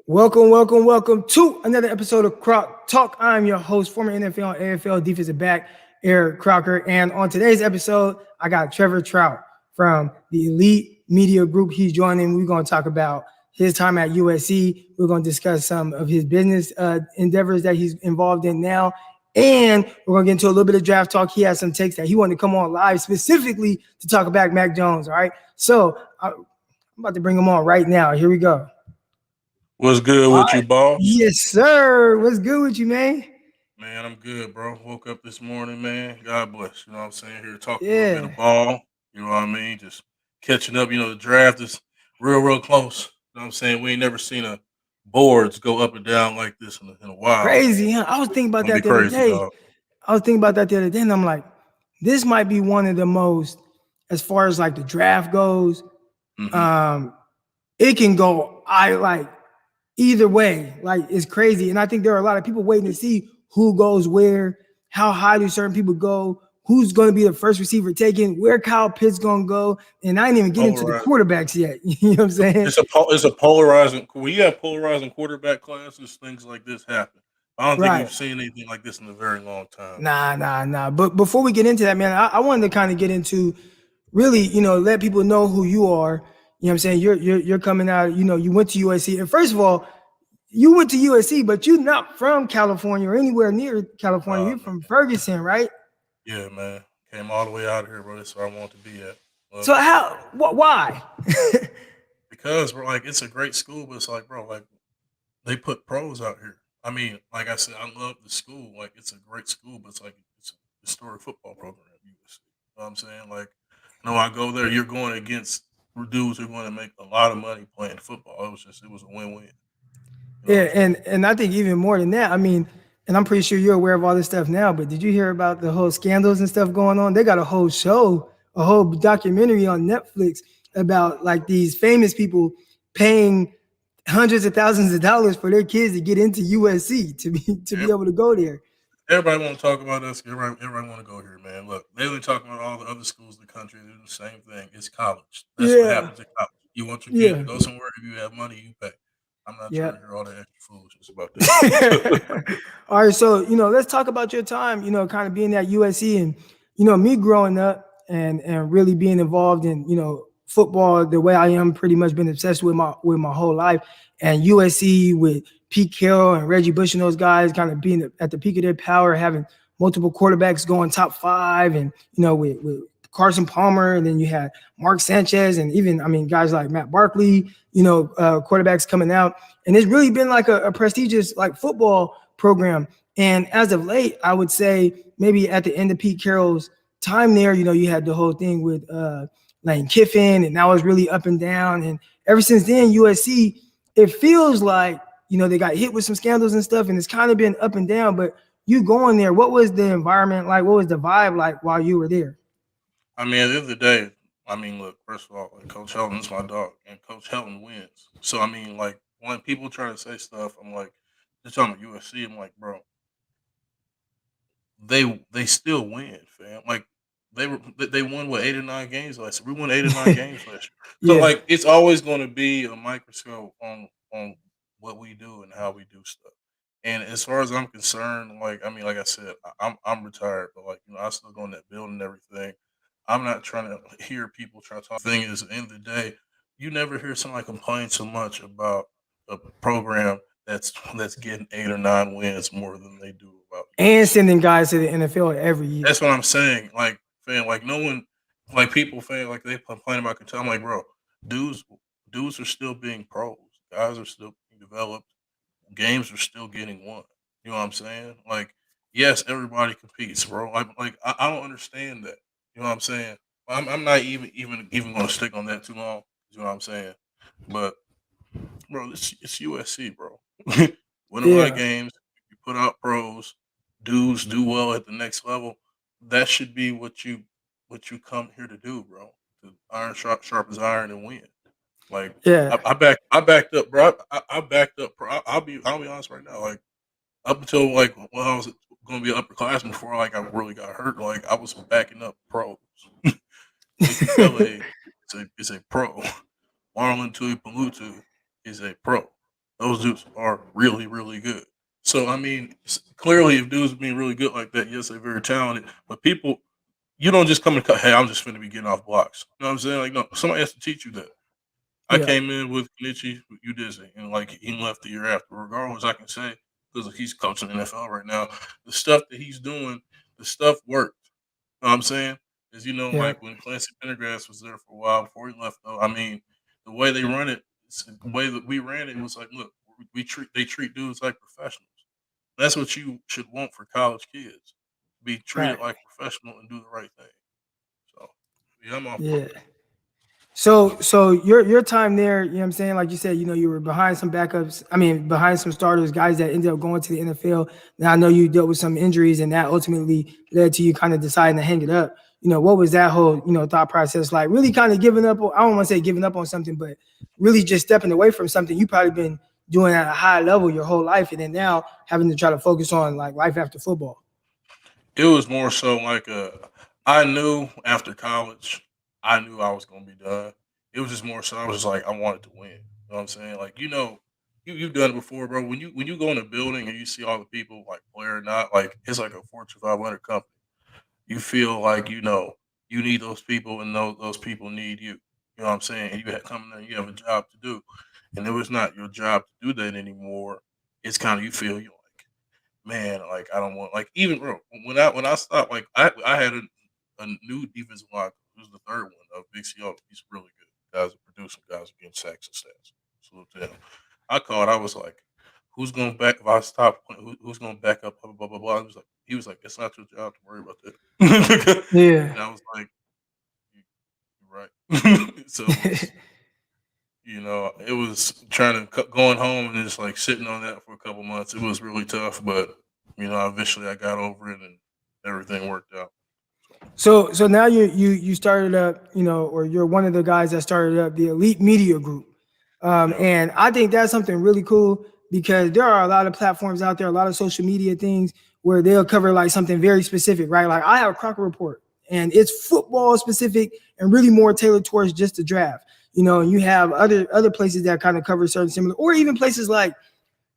Welcome to another episode of Croc Talk. I'm your host, former NFL and AFL defensive back, Eric Crocker. And on today's episode, I got Trevor Trout from the Elite Media Group. He's joining. We're going to talk about his time at USC. We're going to discuss some of his business endeavors that he's involved in now. And we're going to get into a little bit of draft talk. He has some takes that he wanted to come on live specifically to talk about Mac Jones. All right. So I'm about to bring him on right now. Here we go. What's good All with you, right. boss? Yes, sir. What's good with you, man? Man, I'm good, bro. Woke up this morning, man. God bless. You know what I'm saying? Here talking a little bit Yeah. of ball. You know what I mean? Just catching up. The draft is real close. You know what I'm saying? We ain't never seen a boards go up and down like this in a while, man. Crazy, huh? I was thinking It's about gonna be that the other crazy, day. dog. And I'm like, this might be one of the most, as far as like the draft goes, Hmm. um, it can go either way. Like it's crazy. And I think there are a lot of people waiting to see who goes where, how high do certain people go, who's going to be the first receiver taken, where Kyle Pitts going to go. And I ain't even get into the Polarized. quarterbacks yet. You know what I'm saying? It's a polarizing. When you have polarizing quarterback classes, things like this happen. I don't think Right. we've seen anything like this in a very long time. Nah. But before we get into that, man, I wanted to kind of get into really, let people know who you are. You know what I'm saying? You're coming out, you went to USC. And first of all, you went to USC, but you're not from California or anywhere near California. Nah, You're man. from Ferguson, right? Yeah, man. Came all the way out here, bro. That's where I want to be at. Love So the school, bro. why? Because, bro, like it's a great school, but it's like, bro, like they put pros out here. I mean, like I said, I love the school. Like it's a great school, but it's a historic football program at USC. You know what I'm saying? Like, no, I go there, you're going against dudes who are going to make a lot of money playing football. It was a win-win. You know what Yeah, I'm saying? and I think even more than that, I mean, and I'm pretty sure you're aware of all this stuff now, but did you hear about the whole scandals and stuff going on? They got a whole show, a whole documentary on Netflix about like these famous people paying hundreds of thousands of dollars for their kids to get into USC to be able to go there. Everybody want to talk about us. Everybody want to go here, man. Look, they only talk about all the other schools in the country. They're the same thing. It's college. That's what Yeah, happens at college. You want your kid to yeah, go somewhere. If you have money, you pay. I'm not yeah. trying to hear all that extra foolishness about that. All right, so let's talk about your time. Kind of being at USC, and me growing up and really being involved in football the way I am. Pretty much been obsessed with my whole life, and USC with Pete Carroll and Reggie Bush and those guys kind of being at the peak of their power, having multiple quarterbacks going top five, and with Carson Palmer, and then you had Mark Sanchez, and even I mean guys like Matt Barkley, quarterbacks coming out, and it's really been like a prestigious like football program. And as of late, I would say maybe at the end of Pete Carroll's time there, you had the whole thing with Lane Kiffin, and that was really up and down. And ever since then, USC, it feels like they got hit with some scandals and stuff, and it's kind of been up and down. But you going there, what was the environment like? What was the vibe like while you were there? I mean, at the end of the day, I mean, look. First of all, like, Coach Helton's my dog, and Coach Helton wins. So I mean, like when people try to say stuff, I'm like, they're talking about USC. I'm like, bro, they still win, fam. Like they won what 8 or 9 games last year. We won 8 or 9 games last year. So Yeah, like it's always going to be a microscope on what we do and how we do stuff. And as far as I'm concerned, like I mean, like I said, I'm retired, but like I still go in that building and everything. I'm not trying to hear people try to talk. Thing is, at the end of the day, you never hear somebody complain so much about a program that's getting 8 or 9 wins more than they do about and USC. sending guys to the NFL every year. That's what I'm saying. Like, fam, like no one, like people, fam, like they complain about Kentucky. I'm like, bro, dudes, dudes are still being pros. Guys are still being developed. Games are still getting won. You know what I'm saying? Like, yes, everybody competes, bro. I don't understand that. You know what I'm saying? I'm not even going to stick on that too long. You know what I'm saying? But bro, it's USC, bro. Win a lot of Yeah. games. You put out pros. Dudes do well at the next level. That should be what you come here to do, bro. To iron sharp as iron and win. Like Yeah. I backed up, bro. I backed up. Bro. I'll be honest right now. Like up until like when I was going to be an upperclassman before like I really got hurt. Like I was backing up pros. Nicky Pele is a pro. Marlon Tuipalutu is a pro. those dudes are really, really good. So I mean, clearly, if dudes being really good like that, yes, they're very talented. But people, you don't just come and cut. Hey, I'm just finna be getting off blocks. You know what I'm saying? Like, no, somebody has to teach you that. I Yeah, came in with Kenichi, you did say, and like he left the year after. Regardless, I can say because he's coaching the NFL right now, the stuff that he's doing, the stuff worked. You know what I'm saying? Is yeah, like when Clancy Pendergrass was there for a while before he left. Though, I mean, the way they run it, the way that we ran it was like, look, they treat dudes like professionals. That's what you should want for college kids. Be treated right. like a professional and do the right thing. So, yeah, I'm all for Yeah. it. So your time there, you know what I'm saying? Like you said, you were behind some backups. I mean, behind some starters, guys that ended up going to the NFL. Now I know you dealt with some injuries, and that ultimately led to you kind of deciding to hang it up. What was that whole, thought process like? Really kind of giving up on, I don't want to say giving up on something, but really just stepping away from something you probably been doing at a high level your whole life, and then now having to try to focus on like life after football. It was more so like I knew after college, I knew I was gonna be done. It was just more so I was just like I wanted to win. You know what I'm saying? Like you've done it before, bro. When you go in a building and you see all the people like player or not, like it's like a Fortune 500 company. You feel like you need those people and those people need you. You know what I'm saying? And you have come there, you have a job to do, and it was not your job to do that anymore. It's kind of you feel you man, like I don't want like even bro when I stopped like I had a new defensive line. It was the third one of Big CO. He's really good. Guys are producing guys are getting sacks and stats. Salute to him. I was like, who's gonna back if I stop playing, who's gonna back up blah blah blah blah. He was like, it's not your job to worry about that. Yeah. And I was like, you're right. So it was it was trying to going home and just like sitting on that for a couple months. It was really tough, but eventually I got over it and everything worked out. So So now you started up, or you're one of the guys that started up the Elite Media Group, yeah, and I think that's something really cool because there are a lot of platforms out there, a lot of social media things where they'll cover like something very specific, right? Like I have a Crocker Report, and it's football specific and really more tailored towards just the draft. And you have other places that kind of cover certain similar, or even places like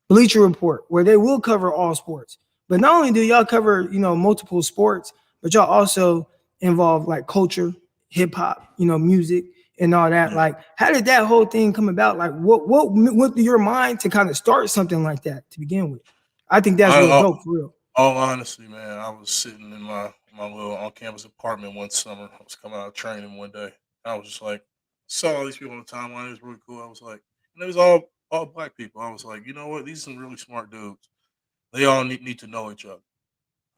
Bleacher Report, where they will cover all sports. But not only do y'all cover, multiple sports, but y'all also involve like culture, hip hop, music and all that. yeah. Like, how did that whole thing come about? Like, what went through your mind to kind of start something like that to begin with? I think that's I real dope for real. all honesty, man, I was sitting in my little on campus apartment one summer. I was coming out of training one day. I was just like saw all these people on the timeline. It was really cool. I was like, and it was all black people. I was like, you know what? These are some really smart dudes. They all need to know each other.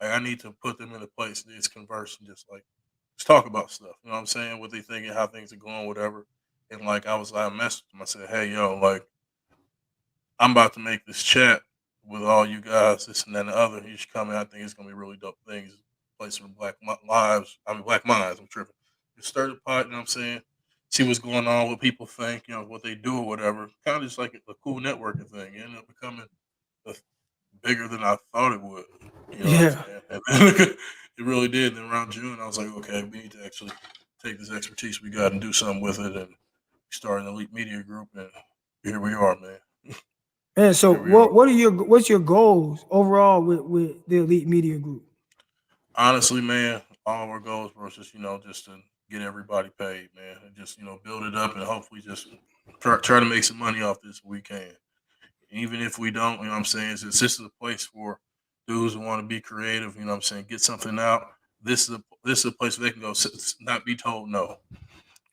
Like I need to put them in a place to just converse and just talk about stuff. You know what I'm saying? What they thinking, how things are going, whatever. And like I messaged them. I said, hey yo, like I'm about to make this chat with all you guys, this and that and the other. You should come in. I think it's gonna be really dope things. Place for lives. I mean black minds. I'm tripping. Just stir the pot. You know what I'm saying? See what's going on, what people think, what they do or whatever. Kind of just like a cool networking thing. It ended up becoming a bigger than I thought it would. You know what I'm Yeah. saying? And then it really did. Then around June, I was like, okay, we need to actually take this expertise we got and do something with it. And start an elite media group, and here we are, man. And so Here we are. what's your goals overall with the Elite Media Group? Honestly, man, all of our goals were just just to get everybody paid, man, and just build it up and hopefully just try to make some money off this if we can. Even if we don't, what I'm saying, this is a place for dudes who want to be creative. What I'm saying, get something out. This is a place where they can go, not be told no.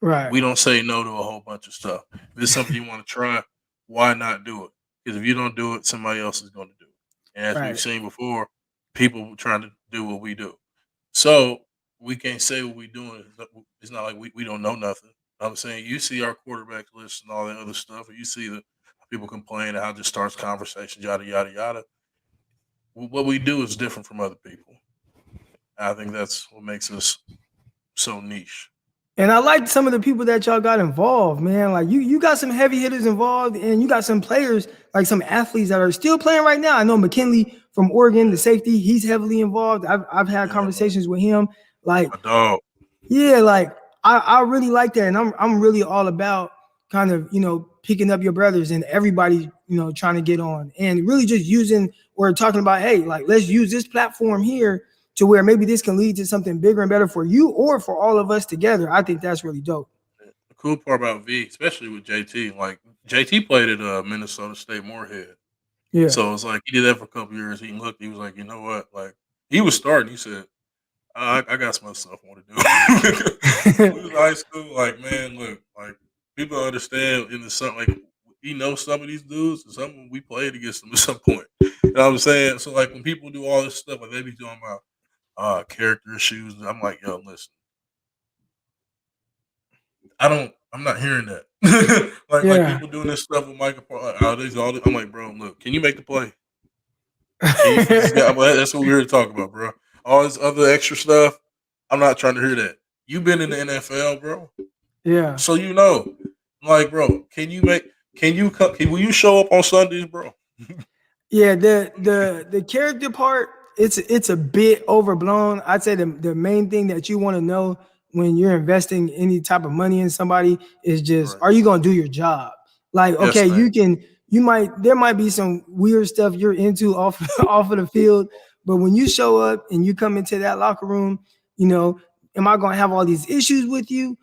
Right. We don't say no to a whole bunch of stuff. If it's something you want to try, why not do it? Because if you don't do it, somebody else is going to do it. And as we've Right. seen before, people trying to do what we do. So we can't say what we're doing. It's not like we don't know nothing. I'm saying you see our quarterback list and all that other stuff, or you see the people complain and how it just starts conversations, yada yada yada. What we do is different from other people. I think that's what makes us so niche. And I like some of the people that y'all got involved, man. Like you got some heavy hitters involved, and you got some players, like some athletes that are still playing right now. I know McKinley from Oregon, the Yeah, safety, he's heavily involved. I've had yeah, man. conversations with him. Like, My dog. yeah, like I really like that, and I'm really all about kind of, picking up your brothers and everybody, trying to get on and really just using or talking about, hey, like, let's use this platform here to where maybe this can lead to something bigger and better for you or for all of us together. I think that's really dope. The cool part about V, especially with JT, like JT played at Minnesota State Moorhead. Yeah. So it's like he did that for a couple years. He looked, he was like, you know what? Like he was starting. He said, I got some other stuff I want to do. We was in high school, like, man, look, like people understand in the something like he knows some of these dudes, and some of them we played against them at some point. You know what I'm saying? So like when people do all this stuff, like they be doing about character issues, I'm like, yo, listen, I'm not hearing that. like Yeah. people doing this stuff with Michael Paul, like, oh, these all this. I'm like, bro, look, can you make the play? Can you just got that's what we're here to talk about, bro. All this other extra stuff, I'm not trying to hear that. You've been in the NFL, bro. Yeah. So you know. Like, bro, will you show up on Sundays, bro? Yeah, the character part, it's a bit overblown. I'd say the main thing that you want to know when you're investing any type of money in somebody is just, Right. are you gonna do your job? Like, Yes, okay, man. there might be some weird stuff you're into off off of the field, but when you show up and you come into that locker room, you know, am I gonna have all these issues with you?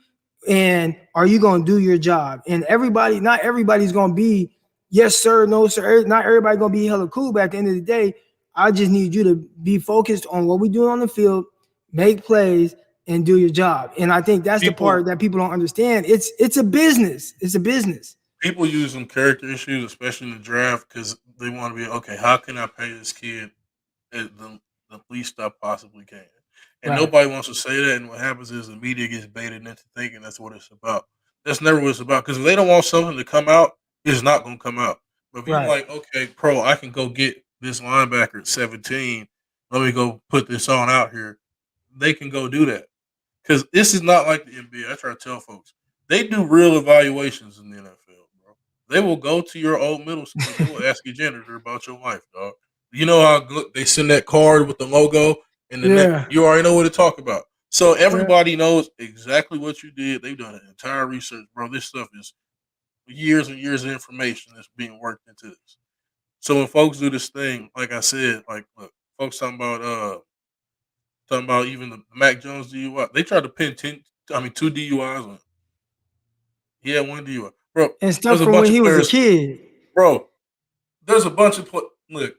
And are you gonna do your job? And not everybody's gonna be yes, sir, no, sir. Not everybody gonna be hella cool, but at the end of the day, I just need you to be focused on what we're doing on the field, make plays, and do your job. And I think that's the People part that people don't understand. It's a business. It's a business. people use some character issues, especially in the draft, because they want to be okay. How can I pay this kid at the least I possibly can? And Right. nobody wants to say that. And what happens is the media gets baited into thinking that's what it's about. That's never what it's about. Because if they don't want something to come out, it's not going to come out. But if you're Right. like, okay, pro, I can go get this linebacker at 17. Let me go put this on out here. They can go do that. Because this is not like the NBA. I try to tell folks they do real evaluations in the NFL, bro. They will go to your old middle school. They will ask your janitor about your life, dog. You know how good they send that card with the logo and the Yeah. you already know what to talk about. So Yeah. everybody knows exactly what you did. They've done an entire research, bro. This stuff is years and years of information that's being worked into this. So when folks do this thing, like I said, like look, folks talking about even the Mac Jones DUI. They tried to pin 2 DUIs on him. He had 1 DUI. Bro, And there's stuff a from when bunch of he was a players. kid. Bro, there's a bunch of look.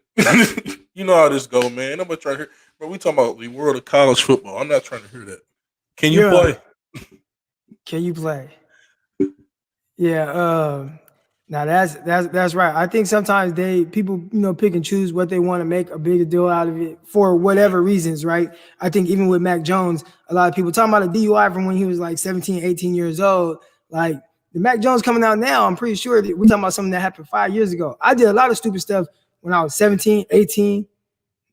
You know how this go, man. I'm trying to hear. Bro, we talking about the world of college football. I'm not trying to hear that. Can you Yeah. play? Can you play? Yeah. Now that's right. I think sometimes people pick and choose what they want to make a bigger deal out of it for Yeah. whatever reasons, right? I think even with Mac Jones, a lot of people talking about a DUI from when he was like 17, 18 years old. Like the Mac Jones coming out now, I'm pretty sure that we're talking about something that happened 5 years ago. I did a lot of stupid stuff when I was 17, 18,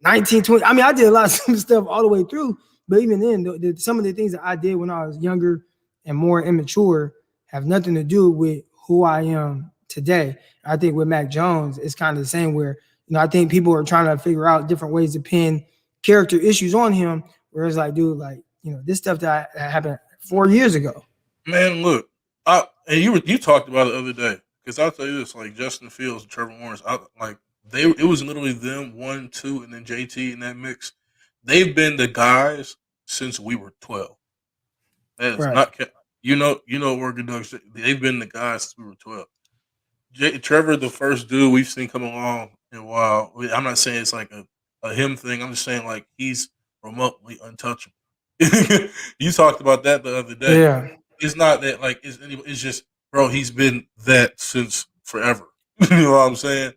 19, 20. I mean, I did a lot of stupid stuff all the way through. But even then, some of the things that I did when I was younger and more immature have nothing to do with who I am today. I think with Mac Jones, it's kind of the same where, I think people are trying to figure out different ways to pin character issues on him. Where it's like, dude, like, this stuff that happened 4 years ago. Man, look. And you talked about it the other day. Because I'll tell you this, like Justin Fields and Trevor Lawrence, it was literally them, 1, 2, and then JT in that mix. They've been the guys since we were 12. That is Right. not Oregon Ducks. They've been the guys since we were 12. Trevor, the first dude we've seen come along in a while. I'm not saying it's like a him thing. I'm just saying like he's remotely untouchable. You talked about that the other day. Yeah. It's not that like it's just bro. He's been that since forever. You know what I'm saying?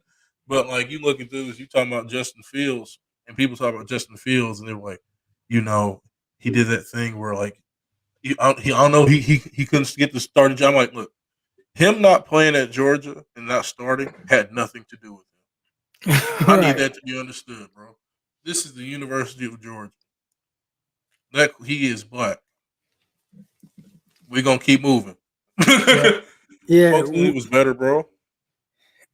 But like you looking through this, you talking about Justin Fields, and people talk about Justin Fields, and they're like, he did that thing where like I don't know he couldn't get the starting job. I'm like, look, him not playing at Georgia and not starting had nothing to do with him. I need Right. that to be understood, bro. This is the University of Georgia. That he is black. We're gonna keep moving. Yeah. Yeah. Folks knew he was better, bro.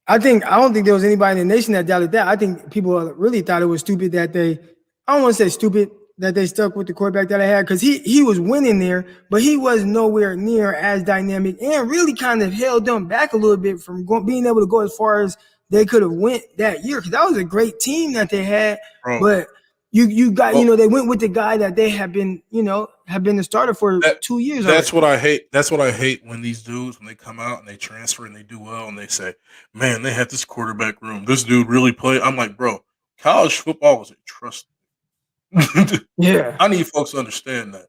I don't think there was anybody in the nation that doubted that. I think people really thought it was stupid that I don't want to say stupid. that they stuck with the quarterback that I had because he was winning there, but he was nowhere near as dynamic and really kind of held them back a little bit from being able to go as far as they could have went that year because that was a great team that they had. bro. But you got Well, they went with the guy that they have been have been the starter for that 2 years that's already. what I hate. That's what I hate when these dudes when they come out and they transfer and they do well and they say, "Man, they had this quarterback room. This dude really played." I'm like, bro, college football is a trust. Yeah, I need folks to understand that.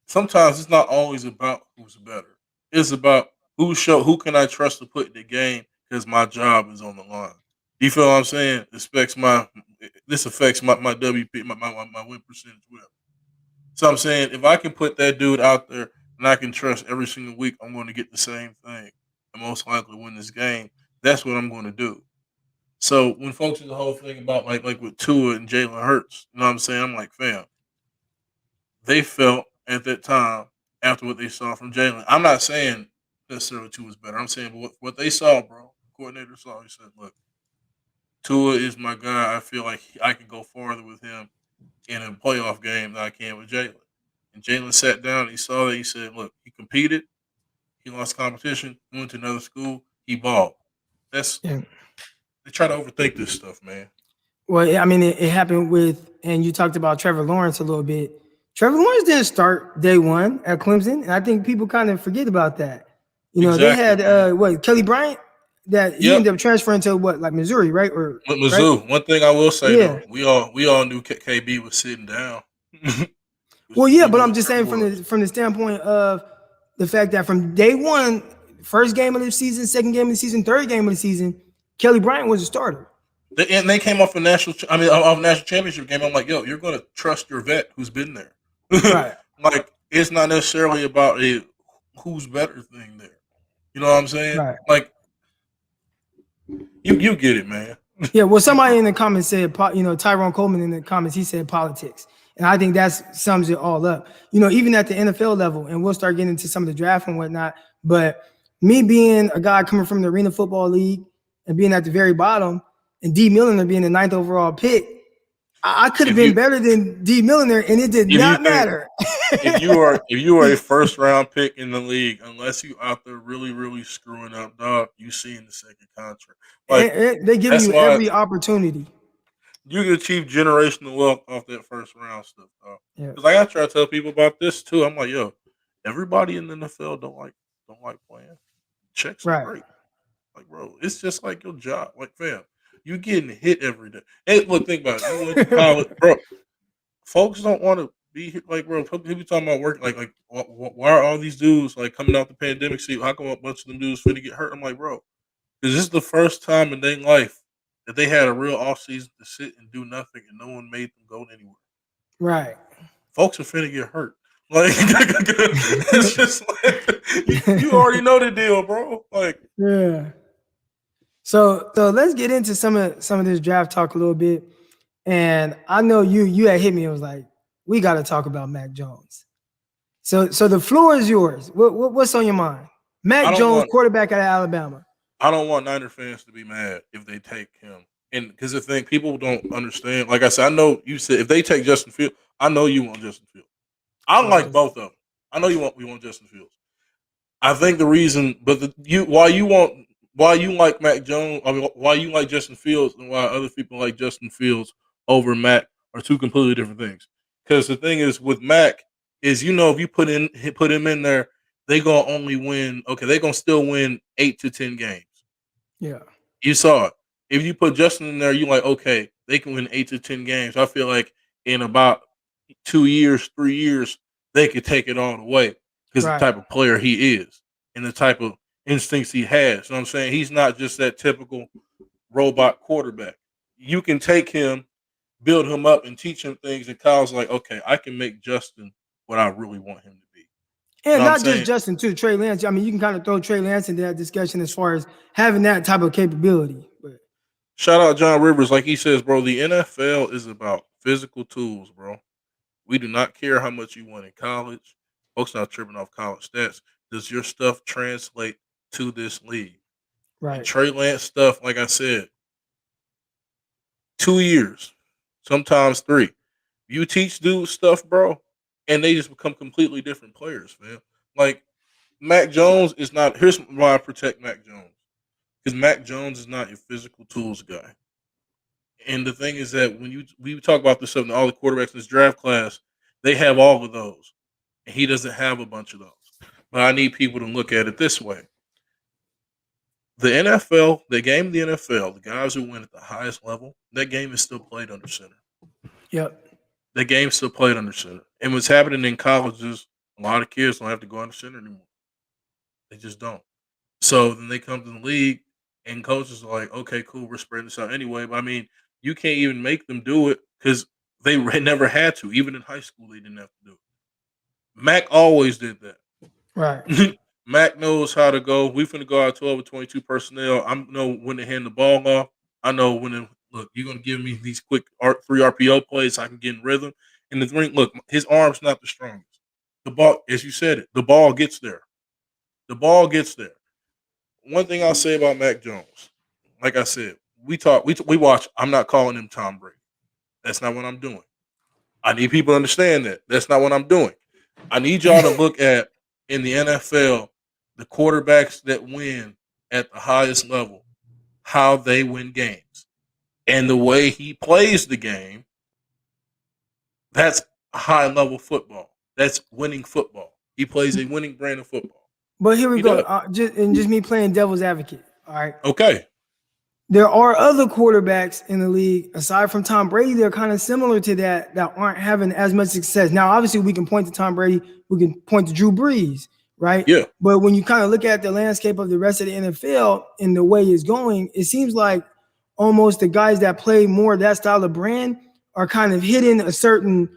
Sometimes it's not always about who's better. It's about who can I trust to put in the game because my job is on the line. You feel what I'm saying? This affects my WP my win percentage well. So I'm saying if I can put that dude out there and I can trust every single week I'm going to get the same thing and most likely win this game, that's what I'm going to do. So when folks do the whole thing about like with Tua and Jalen Hurts, you know what I'm saying? I'm like, fam, they felt at that time after what they saw from Jalen. I'm not saying necessarily Tua was better. I'm saying what they saw, bro. The coordinator saw. He said, "Look, Tua is my guy. I feel like I can go farther with him in a playoff game than I can with Jalen." And Jalen sat down. He saw that. He said, "Look, he competed. He lost competition. Went to another school. He balled." That's yeah. they try to overthink this stuff, man. Well, I mean, it happened with, and you talked about Trevor Lawrence a little bit. Trevor Lawrence didn't start day one at Clemson, and I think people kind of forget about that. They Exactly, had man. what Kelly Bryant that he Yep. ended up transferring to what like Missouri, right? Or With right? Mizzou, one thing I will say Yeah. though, we all knew KB was sitting down. Well, yeah, We but knew I'm what just Trevor saying was. from the standpoint of the fact that from day one, first game of the season, second game of the season, third game of the season, Kelly Bryant was a starter. And they came off a off a national championship game. I'm like, yo, you're going to trust your vet who's been there. Right. Like, it's not necessarily about a who's better thing there. You know what I'm saying? Right. Like, you get it, man. Yeah, well, You get somebody in the comments said, Tyrone Coleman in the comments, he said politics. And I think that sums it all up. Even at the NFL level, and we'll start getting into some of the draft and whatnot. But me being a guy coming from the Arena Football League and being at the very bottom, and D. Milliner being the ninth overall pick, I could have if been you better than D. Milliner, and it did if you not think matter. if you are a first round pick in the league, unless you out there really really screwing up, dog, you see in the second contract. Like And they giving that's you why every opportunity. you can achieve generational wealth off that first round stuff, dog. Yeah, Because I try to tell people about this too. I'm like, yo, everybody in the NFL don't like playing. Checks are right. great. Like, bro, it's just like your job. Like, fam, you getting hit every day. Hey, look, think about it. You went to college, bro. Folks don't want to be here. Like, bro, people talking about work. Like, why are all these dudes like coming out the pandemic? See, how come a bunch of them dudes finna get hurt? I'm like, bro, because this is the first time in their life that they had a real off season to sit and do nothing, and no one made them go anywhere. Right. Folks are finna get hurt. Like, it's just like you already know the deal, bro. Like, Yeah. So let's get into some of this draft talk a little bit. And I know you had hit me. It was like, we got to talk about Mac Jones. So the floor is yours. What's on your mind? I Mac don't Jones, want quarterback out of Alabama. I don't want Niner fans to be mad if they take him. And because the thing people don't understand, like I said, I know you said if they take Justin Fields, I know you want Justin Fields. I Yeah, like both of them. I know we want Justin Fields. I think the reason, but why you like Mac Jones, I mean, why you like Justin Fields, and why other people like Justin Fields over Mac are two completely different things. Because the thing is with Mac is if you put him in there, they gonna only win. Okay, they gonna still win 8 to 10 games. yeah, You saw it. If you put Justin in there, you like okay, they can win 8 to 10 games. I feel like in about 2 years, 3 years, they could take it all away because the right, type of player he is and the type of instincts he has. You know what I'm saying? He's not just that typical robot quarterback. You can take him, build him up, and teach him things. And Kyle's like, okay, I can make Justin what I really want him to be. You and know what I'm not just saying? Justin too. Trey Lance. I mean, you can kind of throw Trey Lance into that discussion as far as having that type of capability. But Shout out John Rivers, like he says, bro. The NFL is about physical tools, bro. We do not care how much you won in college. Folks not tripping off college stats. Does your stuff translate to this league? And right, Trey Lance stuff, like I said, 2 years, sometimes three. You teach dudes stuff, bro, and they just become completely different players, man. Like Mac Jones is not. Here's why I protect Mac Jones, because Mac Jones is not your physical tools guy. And the thing is that when we talk about this stuff, and all the quarterbacks in this draft class, they have all of those, and he doesn't have a bunch of those. But I need people to look at it this way: the NFL, the game of the NFL, the guys who win at the highest level, that game is still played under center. Yep. The game's still played under center. And what's happening in colleges, a lot of kids don't have to go under center anymore. They just don't. So then they come to the league, and coaches are like, okay, cool, we're spreading this out anyway. But I mean, you can't even make them do it because they never had to. Even in high school, they didn't have to do it. Mac always did that. Right. Mac knows how to go. We finna go out 12 or 22 personnel. I know when to hand the ball off. I know when to look. You're gonna give me these quick 3 RPO plays so I can get in rhythm. And the ring, look, his arm's not the strongest. The ball, as you said it, the ball gets there. The ball gets there. One thing I'll say about Mac Jones, like I said, we watch. I'm not calling him Tom Brady. That's not what I'm doing. I need people to understand that. That's not what I'm doing. I need y'all to look at in the NFL the quarterbacks that win at the highest level, how they win games, and the way he plays the game. That's high level football. That's winning football. He plays a winning brand of football. But here we He go. does. Just me playing devil's advocate. All right. Okay. There are other quarterbacks in the league aside from Tom Brady. They're kind of similar to that aren't having as much success. Now, obviously, we can point to Tom Brady. We can point to Drew Brees, right? Yeah. But when you kind of look at the landscape of the rest of the NFL and the way it's going, it seems like almost the guys that play more that style of brand are kind of hitting a certain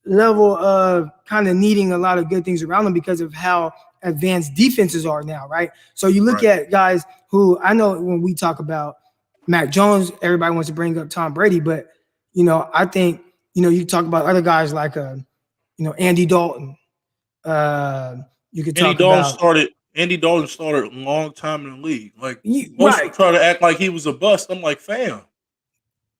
level of kind of needing a lot of good things around them because of how advanced defenses are now, right? So you look at guys who I know when we talk about Mac Jones, everybody wants to bring up Tom Brady, but I think you talk about other guys like Andy Dalton. You could talk about Andy Dalton started a long time in the league. Like most right. people try to act like he was a bust. I'm like, fam,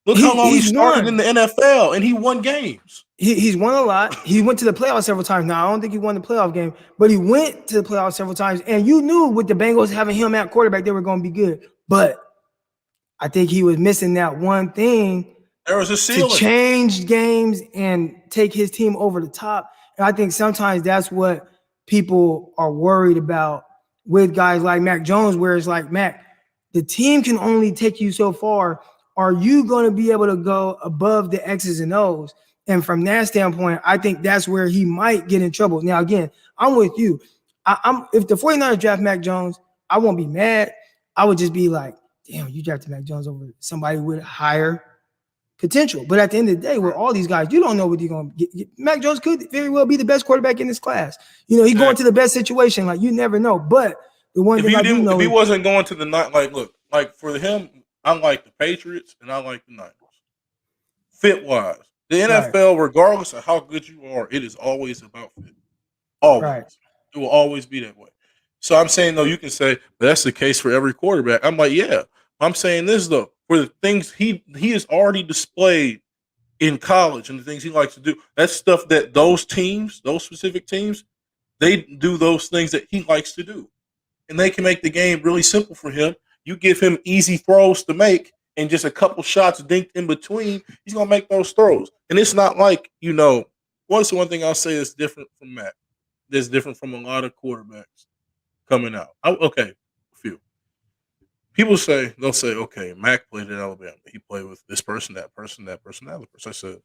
look how long he He's started in won. the NFL and he won games. He's won a lot. He went to the playoffs several times. Now, I don't think he won the playoff game, but he went to the playoffs several times. And you knew with the Bengals having him at quarterback, they were going to be good. But I think he was missing that one thing There was a ceiling to change games and take his team over the top. And I think sometimes that's what people are worried about with guys like Mac Jones, where it's like, Mac, the team can only take you so far. Are you going to be able to go above the X's and O's? And from that standpoint, I think that's where he might get in trouble. Now, again, I'm with you. I'm if the 49ers draft Mac Jones, I won't be mad. I would just be like, damn, you drafted Mac Jones over somebody with higher potential. But at the end of the day, with all these guys, you don't know what you're going to get. Mac Jones could very well be the best quarterback in this class. He's going to the best situation. Like, you never know. But the one thing I do know if he wasn't going to the night, like for him, I like the Patriots and I like the Niners. Fit wise, the NFL, regardless of how good you are, it is always about fit. Always, it will always be that way. So I'm saying though, you can say that's the case for every quarterback. I'm like, yeah. I'm saying this though, for the things he has already displayed in college and the things he likes to do. That's stuff that those specific teams, they do those things that he likes to do. And they can make the game really simple for him. You give him easy throws to make and just a couple shots dinked in between, he's going to make those throws. And it's not like, what's the one thing I'll say that's different from Mac? That's different from a lot of quarterbacks coming out. Okay, a few. They'll say, okay, Mac played at Alabama. He played with this person, that person, that person, that other person. I said,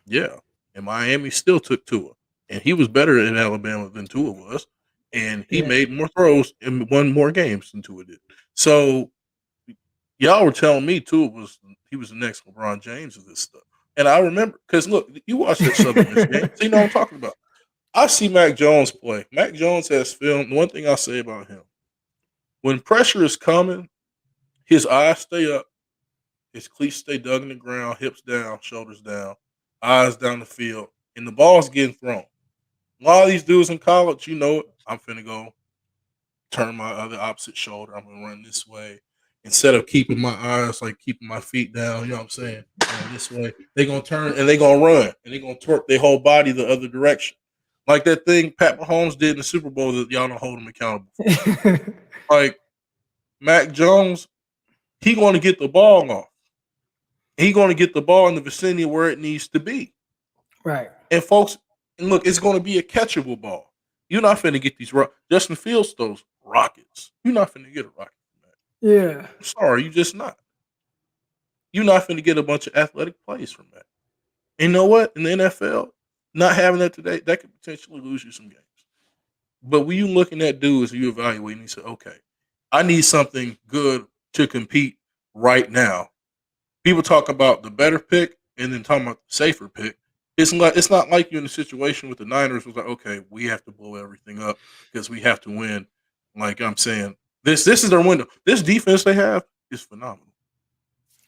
yeah. And Miami still took Tua. And he was better in Alabama than Tua was. And he made more throws and won more games than Tua did. So y'all were telling me Tua he was the next LeBron James of this stuff. And I remember, because look, you watch that Southern Miss game, so you know what I'm talking about. I see Mac Jones play. Mac Jones has film. One thing I'll say about him, when pressure is coming, his eyes stay up, his cleats stay dug in the ground, hips down, shoulders down, eyes down the field, and the ball's getting thrown. A lot of these dudes in college, I'm finna go turn my other opposite shoulder. I'm gonna run this way, instead of keeping my eyes, like keeping my feet down, you know what I'm saying? This way, they're gonna turn and they're gonna run and they're gonna twerk their whole body the other direction. Like that thing Pat Mahomes did in the Super Bowl that y'all don't hold him accountable for. Like Mac Jones, he gonna get the ball off. He gonna get the ball in the vicinity where it needs to be. Right. And folks, and look, it's gonna be a catchable ball. You're not finna get these Justin Fields those rockets. You're not finna get a rocket from that. Yeah. I'm sorry, you just not. You're not finna get a bunch of athletic plays from that. And you know what? In the NFL, not having that today, that could potentially lose you some games. But when you looking at dudes, you evaluate and you say, okay, I need something good to compete right now. People talk about the better pick and then talking about the safer pick. It's not like you're in a situation with the Niners was like, okay, we have to blow everything up because we have to win. Like I'm saying, this is their window. This defense they have is phenomenal.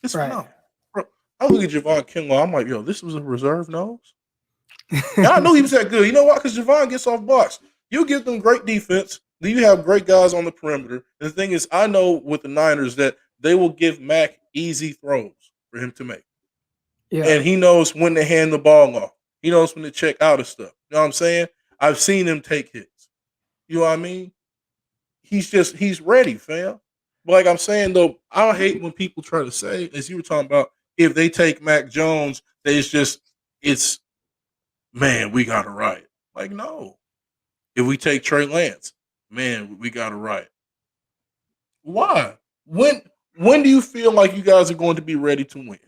It's phenomenal. Bro, I look at Javon Kinlaw, I'm like, yo, this was a reserve nose. And I knew he was that good. You know why? Because Javon gets off blocks. You give them great defense. Then you have great guys on the perimeter. And the thing is, I know with the Niners that they will give Mac easy throws for him to make. Yeah. And he knows when to hand the ball off. He knows when to check out of stuff. You know what I'm saying? I've seen him take hits. You know what I mean? He's ready, fam. But like I'm saying, though, I hate when people try to say, as you were talking about, if they take Mac Jones, it's man, we got to riot. Like, no. If we take Trey Lance, man, we got to riot. Why? When do you feel like you guys are going to be ready to win?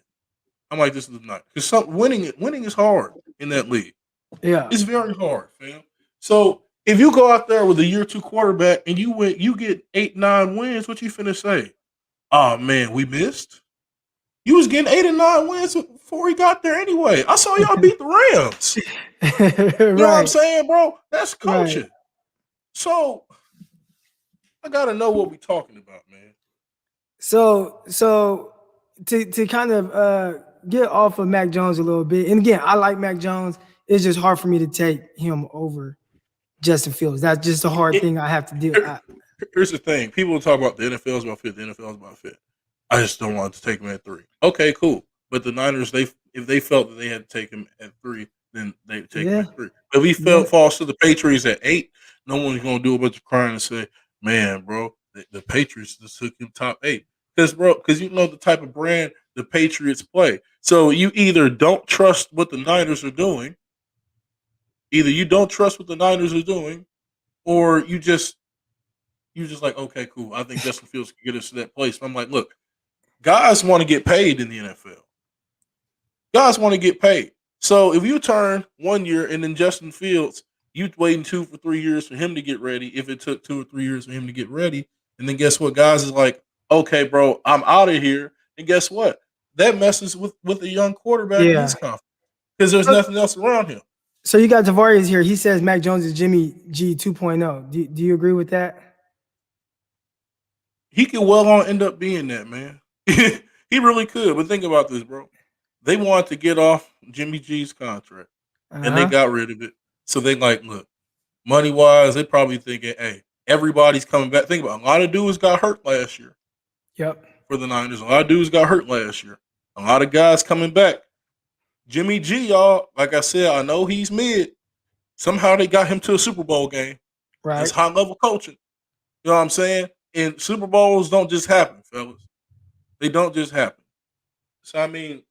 I'm like, this is not. Because winning is hard in that league. Yeah. It's very hard, fam. So if you go out there with a year 2 quarterback and you get 8-9 wins, what you finna say? Oh man, we missed. You was getting 8 and 9 wins before he got there anyway. I saw y'all beat the Rams. You know what I'm saying, bro? That's coaching. Right. So I gotta know what we're talking about, man. So to kind of get off of Mac Jones a little bit, and again, I like Mac Jones. It's just hard for me to take him over Justin Fields. That's just a hard thing I have to do. Here's the thing: people talk about the NFL is about fit. The NFL is about fit. I just don't want to take him at 3. Okay, cool. But the Niners, if they felt that they had to take him at 3, then they would take him at 3. But if he falls to the Patriots at 8, no one's gonna do a bunch of crying and say, "Man, bro, the Patriots just took him top 8." Because you know the type of brand the Patriots play. So you either don't trust what the Niners are doing, or you just like, okay, cool. I think Justin Fields can get us to that place. I'm like, look, guys want to get paid in the NFL. Guys want to get paid. So if you turn 1 year and then Justin Fields, you waiting 2 for 3 years for him to get ready. If it took 2 or 3 years for him to get ready, and then guess what? Guys is like, okay, bro, I'm out of here. And guess what? That messes with a young quarterback in his confidence because there's nothing else around him. So you got Tavares here. He says Mac Jones is Jimmy G 2.0. Do you agree with that? He could well end up being that, man. He really could. But think about this, bro. They wanted to get off Jimmy G's contract, and they got rid of it. So they like, look, money-wise, they probably thinking, hey, everybody's coming back. Think about it. A lot of dudes got hurt last year. Yep. For the Niners. A lot of dudes got hurt last year. A lot of guys coming back. Jimmy G, y'all, like I said, I know he's mid. Somehow they got him to a Super Bowl game. Right. It's high-level coaching. You know what I'm saying? And Super Bowls don't just happen, fellas. They don't just happen. So, I mean,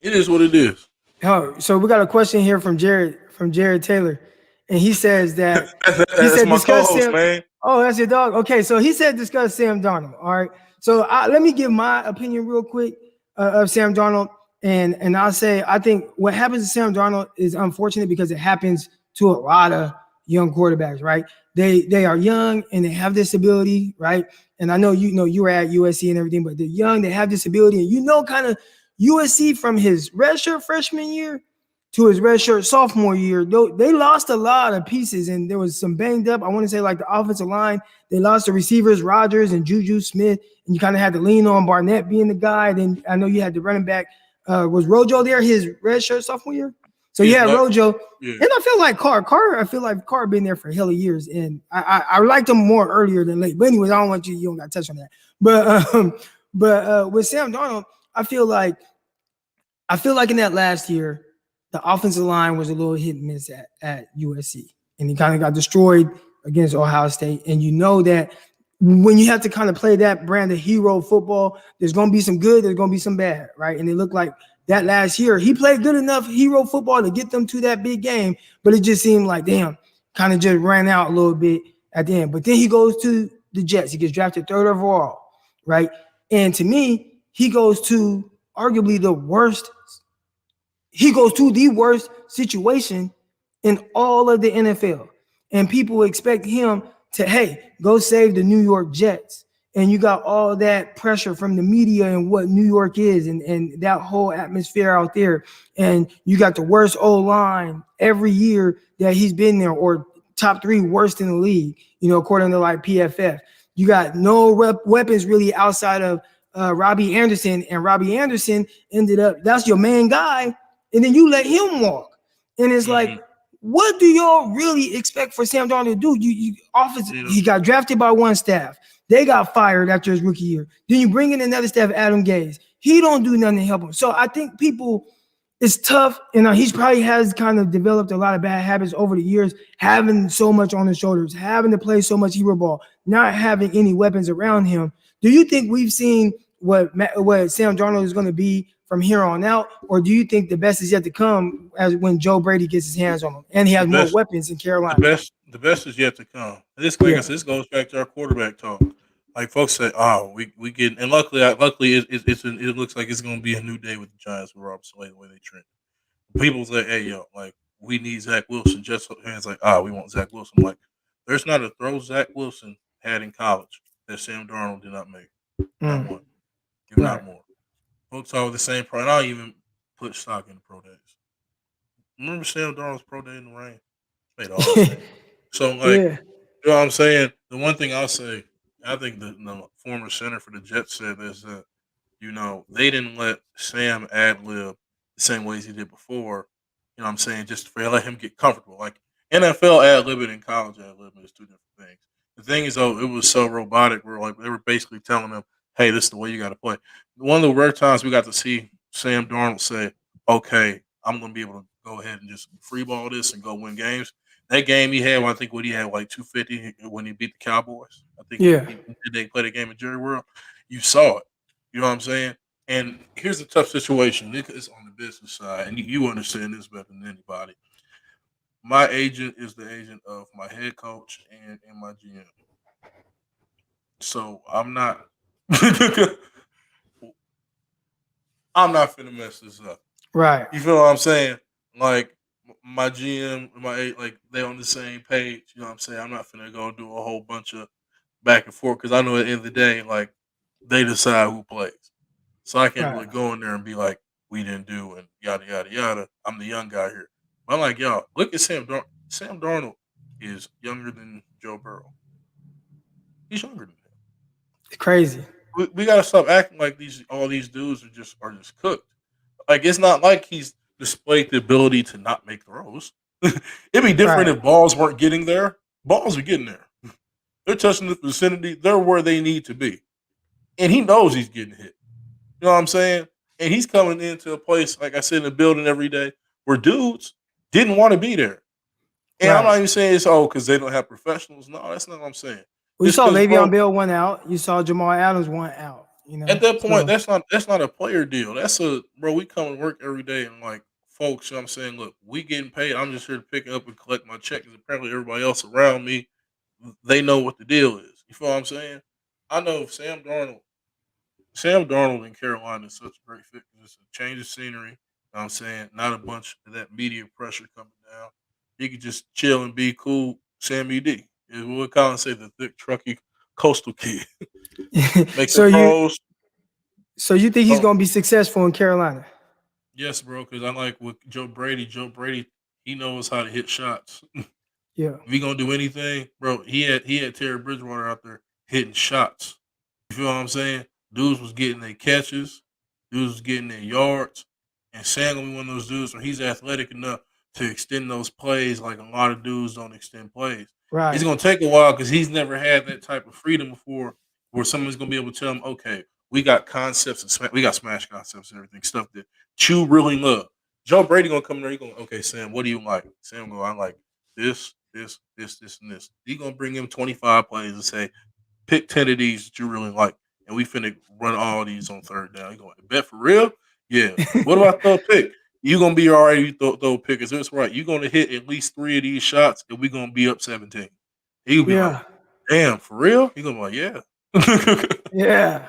it is what it is. Oh, so we got a question here from Jared Taylor. And he says that he said my co-host, man. Oh, that's your dog. Okay, so he said discuss Sam Darnold. All right. So let me give my opinion real quick of Sam Darnold. And I'll say I think what happens to Sam Darnold is unfortunate because it happens to a lot of young quarterbacks, right? They are young and they have this ability, right? And I know you were at USC and everything, but they're young, they have this ability, and kind of USC from his redshirt freshman year to his redshirt sophomore year, they lost a lot of pieces, and there was some banged up. I want to say like the offensive line, they lost the receivers, Rodgers and Juju Smith, and you kind of had to lean on Barnett being the guy. Then I know you had the running back. Was Rojo there his redshirt sophomore year? So you had like, Rojo, yeah, and I feel like Carr. I feel like Carr been there for hella years, and I liked him more earlier than late. But anyways, I don't want you. You don't got to touch on that. But with Sam Darnold, I feel like in that last year, the offensive line was a little hit and miss at USC, and he kind of got destroyed against Ohio State. And you know that when you have to kind of play that brand of hero football, there's going to be some good, there's going to be some bad, right? And it looked like that last year he played good enough hero football to get them to that big game, but it just seemed like, damn, kind of just ran out a little bit at the end. But then he goes to the Jets. He gets drafted third overall, right? And to me, he goes to arguably the worst. He goes to the worst situation in all of the NFL. And people expect him to, hey, go save the New York Jets. And you got all that pressure from the media and what New York is and that whole atmosphere out there. And you got the worst O-line every year that he's been there, or top 3 worst in the league, according to like PFF. You got no weapons really outside of Robbie Anderson. And Robbie Anderson ended up, that's your main guy, and then you let him walk. And it's like, what do y'all really expect for Sam Darnold to do? He got drafted by one staff. They got fired after his rookie year. Then you bring in another staff, Adam Gase. He don't do nothing to help him. So I think it's tough. And he's probably has kind of developed a lot of bad habits over the years, having so much on his shoulders, having to play so much hero ball, not having any weapons around him. Do you think we've seen what Sam Darnold is going to be from here on out, or do you think the best is yet to come as when Joe Brady gets his hands on him and he has more weapons in Carolina? The best is yet to come. This, like I said, this goes back to our quarterback talk. Like folks say, "Oh, we get," and luckily it looks like it's going to be a new day with the Giants with Robert Saleh the way they trend. People say, "Hey, yo, like we need Zach Wilson." Just hands like, we want Zach Wilson." I'm like, there's not a throw Zach Wilson had in college that Sam Darnold did not make. Not one, if not more. Folks are the same pro. And I don't even put stock in the pro days. Remember Sam Darnold's pro day in the rain? Made all the sense. So, like, Yeah. you know what I'm saying? The one thing I'll say, I think the former center for the Jets said is that, they didn't let Sam ad lib the same ways he did before. You know what I'm saying? Just for let him get comfortable. Like NFL ad libbing and college ad libbing is two different things. The thing is, though, it was so robotic. Where like they were basically telling him, "Hey, this is the way you got to play." One of the rare times we got to see Sam Darnold say, "Okay, I'm going to be able to go ahead and just free ball this and go win games." That game he had, I think, what he had like 250 when he beat the Cowboys. I think they played a game at Jerry World. You saw it. You know what I'm saying? And here's a tough situation. It's on the business side, and you understand this better than anybody. My agent is the agent of my head coach and my GM. So I'm not I'm not finna mess this up. Right. You feel what I'm saying? Like my GM, like they on the same page. You know what I'm saying? I'm not finna go do a whole bunch of back and forth because I know at the end of the day, like they decide who plays. So I can't Right. really go in there and be like, we didn't do and yada yada yada. I'm the young guy here. But I'm like, y'all, look at Sam Darnold. Sam Darnold is younger than Joe Burrow. He's younger than him. It's crazy. We gotta stop acting like all these dudes are just cooked. Like it's not like he's displayed the ability to not make throws. It'd be different Right. if balls weren't getting there. Balls are getting there. They're touching the vicinity. They're where they need to be. And he knows he's getting hit. You know what I'm saying? And he's coming into a place, like I said, in the building every day where dudes didn't want to be there. And I'm not Right. even saying it's because they don't have professionals. No, that's not what I'm saying. We It's saw because, Le'Veon bro, Bell one out. You saw Jamal Adams one out. at that point, So that's not a player deal. That's a bro. We come to work every day and like folks. You know what I'm saying, look, we getting paid. I'm just here to pick up and collect my check. Because apparently everybody else around me, they know what the deal is. You feel what I'm saying? I know if Sam Darnold in Carolina is such a great fit because it's a change of scenery. You know what I'm saying, not a bunch of that media pressure coming down. He could just chill and be cool. Sammy D is what Colin say, the thick, trucky coastal kid. Make the so you pros. so you think he's Oh, gonna be successful in Carolina? yes, bro. Because I like with Joe Brady. Joe Brady, he knows how to hit shots. Yeah. If he gonna do anything, bro, he had Terry Bridgewater out there hitting shots. You feel what I'm saying? Dudes was getting their catches, dudes was getting their yards, and Sam gonna be one of those dudes where he's athletic enough. to extend those plays like a lot of dudes don't extend plays. It's Right. gonna take a while because he's never had that type of freedom before, where someone's gonna be able to tell him, okay, we got concepts and we got smash concepts and everything, stuff that you really love. Joe Brady gonna come there. He going, okay, Sam, what do you like? Sam go, I like this, and this. He gonna bring him 25 plays and say, pick 10 of these that you really like, and we finna run all these on third down. You going, bet for real? Yeah. What about throw a pick? You gonna be all right if you throw a pick. Is this right? You gonna hit at least 3 of these shots, and we gonna be up 17. He'll be like, Yeah. damn, for real? He gonna be like, yeah. Yeah.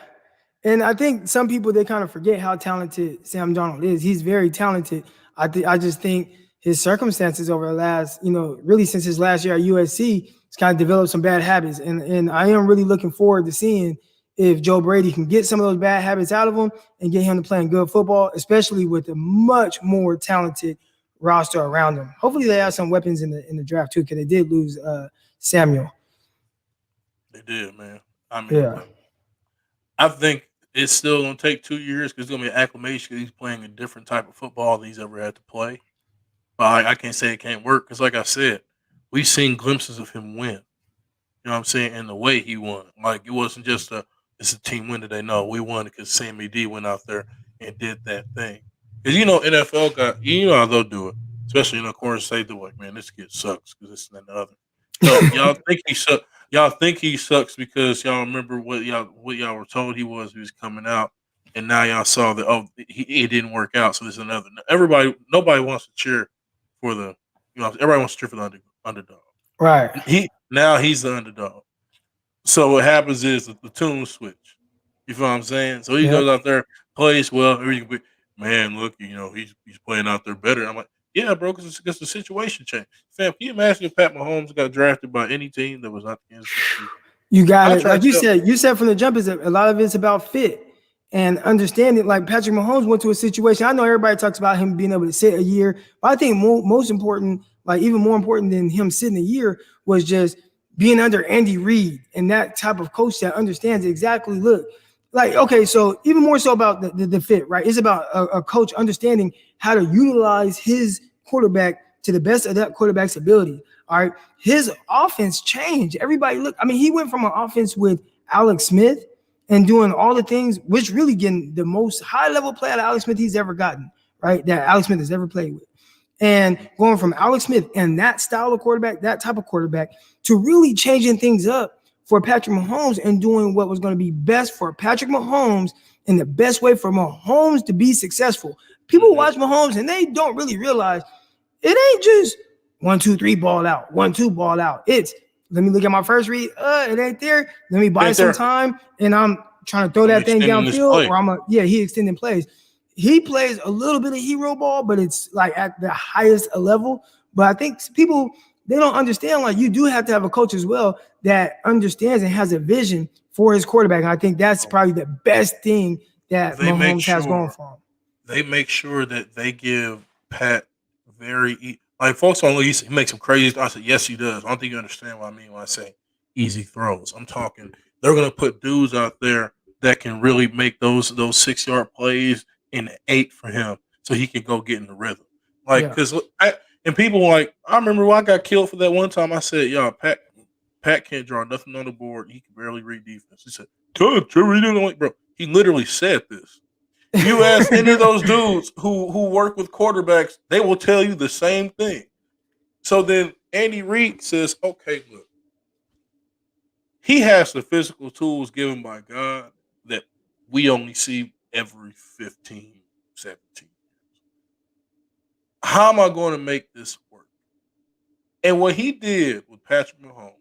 And I think some people they kind of forget how talented Sam Darnold is. He's very talented. I just think his circumstances over the last, really since his last year at USC, he's kind of developed some bad habits. And I am really looking forward to seeing if Joe Brady can get some of those bad habits out of him and get him to playing good football, especially with a much more talented roster around him. Hopefully they have some weapons in the draft too, because they did lose Samuel. They did, man. I mean, Yeah. look, I think it's still gonna take 2 years because it's gonna be an acclimation. 'Cause he's playing a different type of football than he's ever had to play. But I can't say it can't work because, like I said, we've seen glimpses of him win. You know what I'm saying? And the way he won. Like, it wasn't just it's a team win today. No, we won because Sammy D went out there and did that thing. Because, NFL got, how they'll do it. Especially in the corner state, they're like, man, this kid sucks because this and that and the other. No, y'all think he sucks. Y'all think he sucks because y'all remember what y'all were told he was coming out. And now y'all saw that, it didn't work out. So there's another. Nobody wants to cheer for everybody wants to cheer for the underdog. Right. He's the underdog. So what happens is the tune switch. You feel what I'm saying? So he Yep. goes out there, plays well. Man, look, he's playing out there better. I'm like, yeah, bro, because the situation changed. Fam, can you imagine if Pat Mahomes got drafted by any team that was not the Kansas City Chiefs? You got I it. try Like to tell. you said from the jump is a lot of it's about fit and understanding. Like Patrick Mahomes went to a situation. I know everybody talks about him being able to sit a year, but I think most important, like even more important than him sitting a year, was just being under Andy Reid and that type of coach that understands exactly. Look, like okay, so even more so about the fit, right? It's about a coach understanding how to utilize his quarterback to the best of that quarterback's ability. All right. His offense changed. Everybody he went from an offense with Alex Smith and doing all the things, which really getting the most high-level play out of Alex Smith he's ever gotten, right? That Alex Smith has ever played with. And going from Alex Smith and that style of quarterback, that type of quarterback, to really changing things up for Patrick Mahomes and doing what was going to be best for Patrick Mahomes and the best way for Mahomes to be successful. People watch Mahomes and they don't really realize it ain't just 1, 2, 3 ball out, 1, 2 ball out. It's let me look at my first read. It ain't there. Let me buy some time, and I'm trying to throw that thing downfield, or he extending plays. He plays a little bit of hero ball, but it's like at the highest level. But I think people they don't understand. Like you do have to have a coach as well that understands and has a vision for his quarterback. And I think that's probably the best thing that Mahomes has going for him. They make sure that they give Pat like folks on he makes some crazy. I said yes, he does. I don't think you understand what I mean when I say easy throws. I'm talking they're gonna put dudes out there that can really make those 6-yard plays in 8 for him, so he can go get in the rhythm. Like because people like I remember when I got killed for that one time. I said, "Y'all, Pat can't draw nothing on the board. He can barely read defense." He said, "Trevor, you don't like, bro." He literally said this. You ask any of those dudes who work with quarterbacks, they will tell you the same thing. So then Andy Reid says, okay, look, he has the physical tools given by God that we only see every 15, 17 years. How am I going to make this work? And what he did with Patrick Mahomes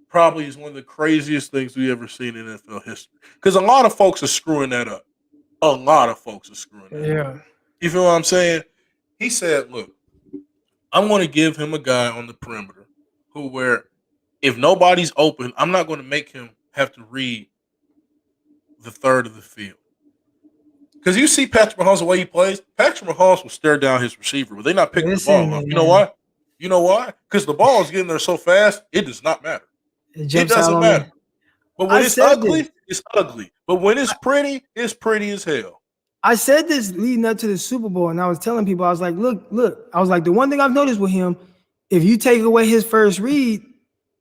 probably is one of the craziest things we ever seen in NFL history. Because a lot of folks are screwing that up. A lot of folks are screwing that up. You feel what I'm saying? He said, look, I'm going to give him a guy on the perimeter where if nobody's open, I'm not going to make him have to read the third of the field. Because you see Patrick Mahomes, the way he plays, Patrick Mahomes will stare down his receiver, but they're not picking the ball up. You know why? You know why? Because the ball is getting there so fast, it does not matter. It doesn't matter. But when it's ugly, it's ugly. But when it's pretty as hell. I said this leading up to the Super Bowl, and I was telling people, I was like, look, I was like, the one thing I've noticed with him, if you take away his first read,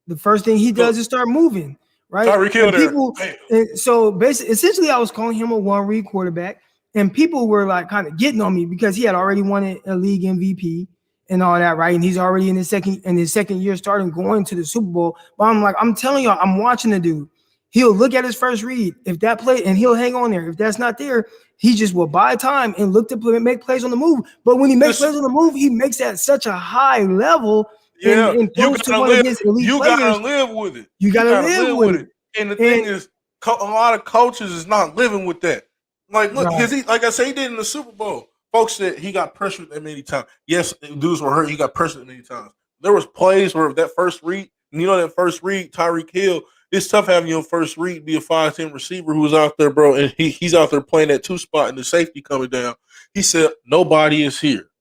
the first thing he does is start moving, right? Tyreek Hill And there. people, and so basically, essentially, I was calling him a one-read quarterback, and people were like kind of getting on me because he had already won a league MVP and all that, right? And he's already in his second year starting going to the Super Bowl. But I'm like, I'm telling y'all, I'm watching the dude. He'll look at his first read. If that play, and he'll hang on there. If that's not there, he just will buy time and look to make plays on the move. But when he makes plays on the move, he makes that such a high level and throws to one of his elite players. You gotta live with it. You gotta live with it. And the thing is, a lot of coaches is not living with that. Like, look, because he, like I say, he did in the Super Bowl. Folks said he got pressured that many times. Yes, dudes were hurt. He got pressured that many times. There was plays where that first read, that first read, Tyreek Hill. It's tough having your first read be a 5'10" receiver who's out there, bro, and he's out there playing that 2 spot and the safety coming down. He said, nobody is here.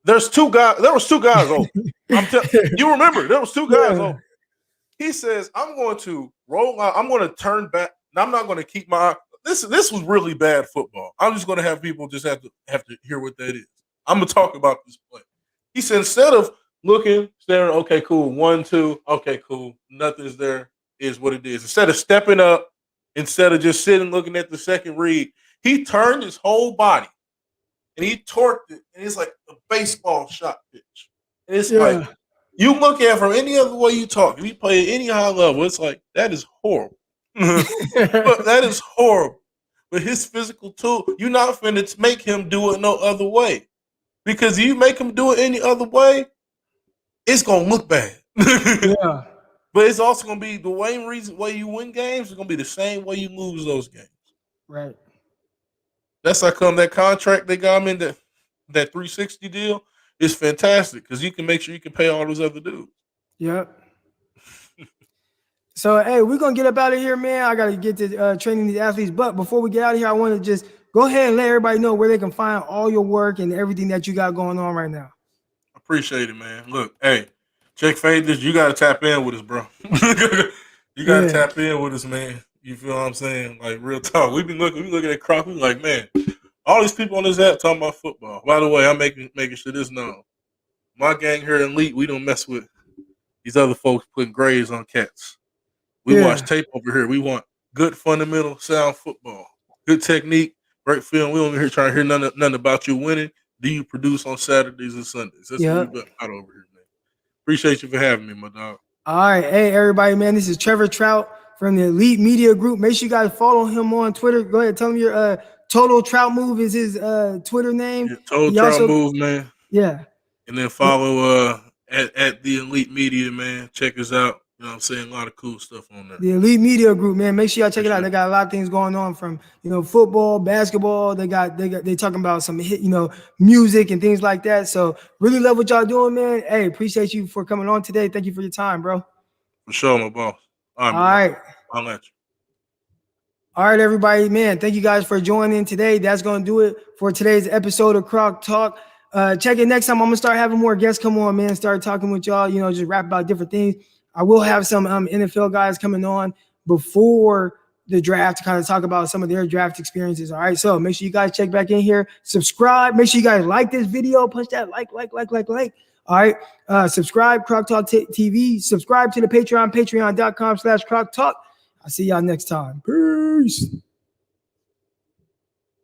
There was 2 guys open. You remember, there was 2 guys open. He says, I'm going to roll out. I'm going to turn back. And I'm not going to keep my – this was really bad football. I'm just going to have people just have to hear what that is. I'm going to talk about this play. He said, instead of looking, staring, okay, cool, 1, 2, okay, cool, nothing's there. Is what it is. Instead of stepping up, instead of just sitting looking at the second read, he turned his whole body and he torqued it, and it's like a baseball shot pitch. And it's like you look at it from any other way you talk. If you play at any high level, it's like that is horrible. But that is horrible. But his physical tool, you're not finna make him do it no other way. Because if you make him do it any other way, it's gonna look bad. Yeah. But it's also going to be the way you win games is going to be the same way you lose those games. Right. That's how come that contract they got him in, that 360 deal is fantastic because you can make sure you can pay all those other dudes. Yep. So, hey, we're going to get up out of here, man. I got to get to training these athletes. But before we get out of here, I want to just go ahead and let everybody know where they can find all your work and everything that you got going on right now. Appreciate it, man. Look, hey. Check Faders, you gotta tap in with us, bro. You gotta tap in with us, man. You feel what I'm saying? Like real talk. We looking at Croc. We like, man, all these people on this app talking about football. By the way, I'm making sure this known. My gang here in Elite, we don't mess with these other folks putting grades on cats. We watch tape over here. We want good fundamental sound football, good technique, great film. We don't here trying to hear nothing about you winning. Do you produce on Saturdays and Sundays? That's what we got over here. Appreciate you for having me, my dog. All right. Hey, everybody, man. This is Trevor Trout from the Elite Media Group. Make sure you guys follow him on Twitter. Go ahead. Tell him your Total Trout Move is his Twitter name. Yeah, Total Trout Move, man. Yeah. And then follow at the Elite Media, man. Check us out. You know what I'm saying? A lot of cool stuff on there. The Elite Media Group, man. Make sure y'all check it out. They got a lot of things going on from, football, basketball. They talking about some hit, music and things like that. So really love what y'all doing, man. Hey, appreciate you for coming on today. Thank you for your time, bro. For sure, my boss. All right. I'll let you. All right, everybody, man. Thank you guys for joining today. That's going to do it for today's episode of Croc Talk. Check it next time. I'm going to start having more guests come on, man. Start talking with y'all, just rap about different things. I will have some NFL guys coming on before the draft to kind of talk about some of their draft experiences. All right, so make sure you guys check back in here. Subscribe. Make sure you guys like this video. Punch that like. All right, subscribe, Croc Talk TV. Subscribe to the Patreon, patreon.com/Croc Talk. I'll see y'all next time. Peace.